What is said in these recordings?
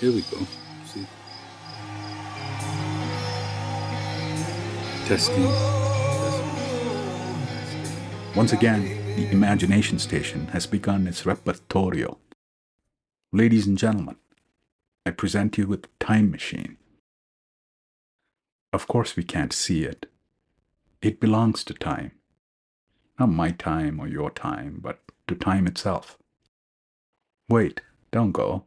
Here we go. See, testing. Once again, the imagination station has begun its repertorio. Ladies and gentlemen, I present you with the time machine. Of course, we can't see it. It belongs to time. Not my time or your time, but to time itself. Wait, don't go.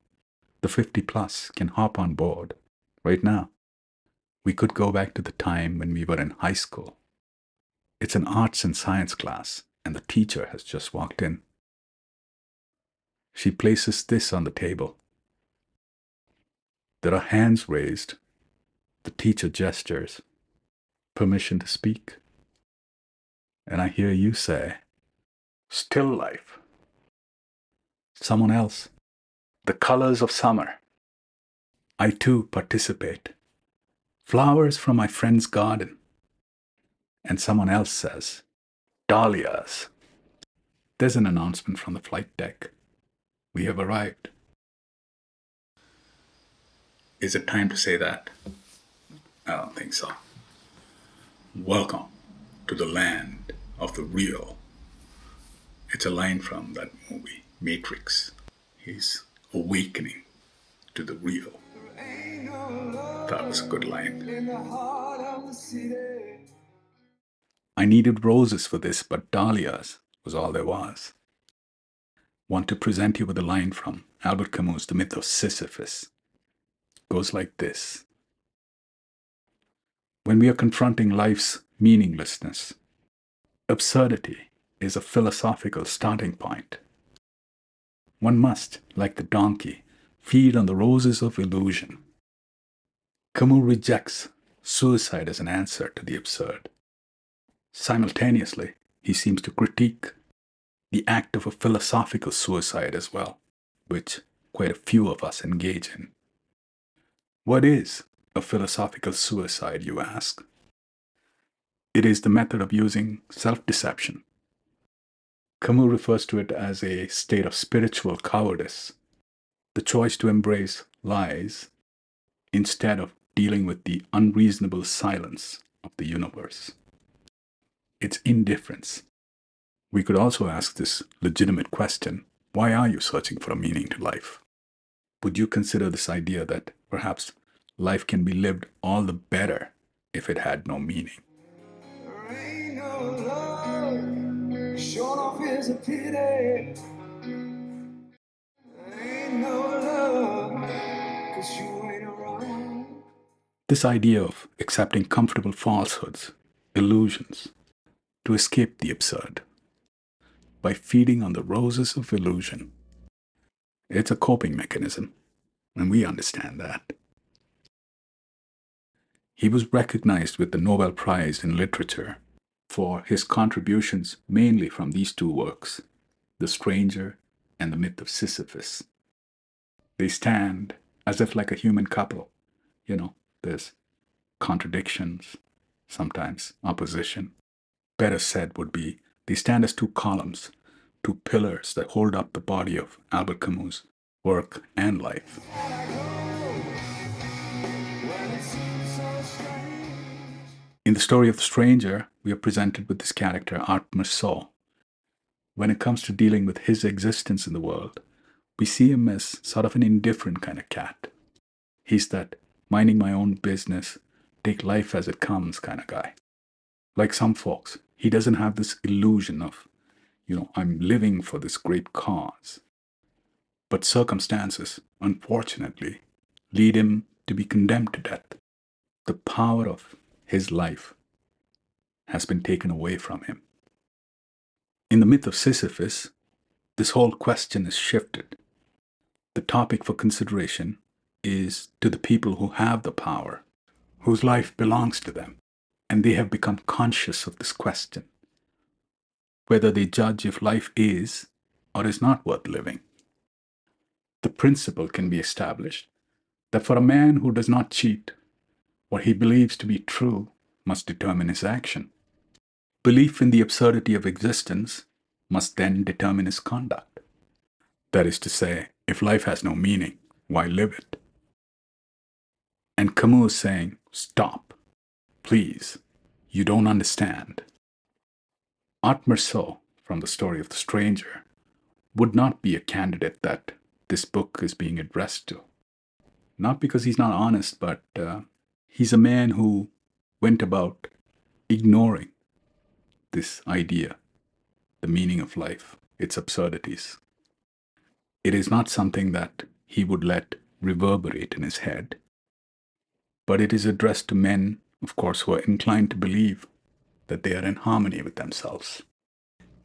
The 50 plus can hop on board right now. We could go back to the time when we were in high school. It's an arts and science class, and the teacher has just walked in. She places this on the table. There are hands raised. The teacher gestures. Permission to speak. And I hear you say, still life. Someone else, the colors of summer. I too participate. Flowers from my friend's garden. And someone else says, dahlias. There's an announcement from the flight deck. We have arrived. Is it time to say that? I don't think so. Welcome to the land of the real. It's a line from that movie, Matrix. He's awakening to the real. That was a good line. I needed roses for this, but dahlias was all there was. Want to present you with a line from Albert Camus' The Myth of Sisyphus. Goes like this. When we are confronting life's meaninglessness, absurdity is a philosophical starting point. One must, like the donkey, feed on the roses of illusion. Camus rejects suicide as an answer to the absurd. Simultaneously, he seems to critique the act of a philosophical suicide as well, which quite a few of us engage in. What is a philosophical suicide, you ask? It is the method of using self-deception. Camus refers to it as a state of spiritual cowardice, the choice to embrace lies instead of dealing with the unreasonable silence of the universe. It's indifference. We could also ask this legitimate question, why are you searching for a meaning to life? Would you consider this idea that perhaps life can be lived all the better if it had no meaning? Short off is a pity. Ain't no love, 'cause you ain't around. This idea of accepting comfortable falsehoods, illusions, to escape the absurd, by feeding on the roses of illusion. It's a coping mechanism, and we understand that. He was recognized with the Nobel Prize in Literature for his contributions mainly from these two works, The Stranger and The Myth of Sisyphus. They stand as if like a human couple. There's contradictions, sometimes opposition. Better said would be, they stand as two columns, two pillars that hold up the body of Albert Camus' work and life. In the story of The Stranger, we are presented with this character, Art Merceau. When it comes to dealing with his existence in the world, we see him as sort of an indifferent kind of cat. He's that minding my own business, take life as it comes kind of guy. Like some folks, he doesn't have this illusion of, I'm living for this great cause. But circumstances, unfortunately, lead him to be condemned to death. The power of his life has been taken away from him. In the myth of Sisyphus, this whole question is shifted. The topic for consideration is to the people who have the power, whose life belongs to them, and they have become conscious of this question, whether they judge if life is or is not worth living. The principle can be established that for a man who does not cheat, what he believes to be true must determine his action. Belief in the absurdity of existence must then determine his conduct. That is to say, if life has no meaning, why live it? And Camus is saying, stop, please, you don't understand. Art Merceau, from the story of the stranger, would not be a candidate that this book is being addressed to. Not because he's not honest, but he's a man who went about ignoring this idea, the meaning of life, its absurdities. It is not something that he would let reverberate in his head, but it is addressed to men, of course, who are inclined to believe that they are in harmony with themselves.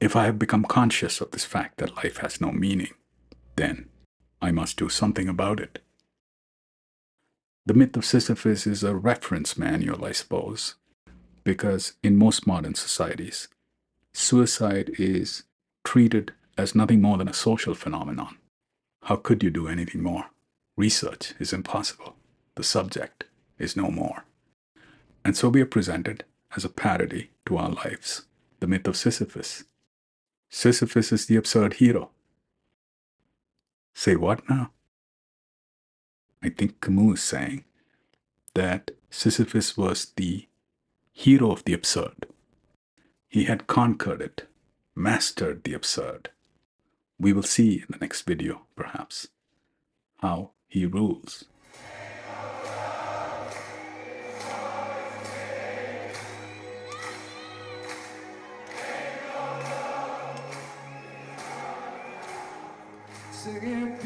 If I have become conscious of this fact that life has no meaning, then I must do something about it. The myth of Sisyphus is a reference manual, I suppose, because in most modern societies, suicide is treated as nothing more than a social phenomenon. How could you do anything more? Research is impossible. The subject is no more. And so we are presented as a parody to our lives, the myth of Sisyphus. Sisyphus is the absurd hero. Say what now? I think Camus is saying that Sisyphus was the hero of the absurd. He had conquered it, mastered the absurd. We will see in the next video, perhaps, how he rules. Singing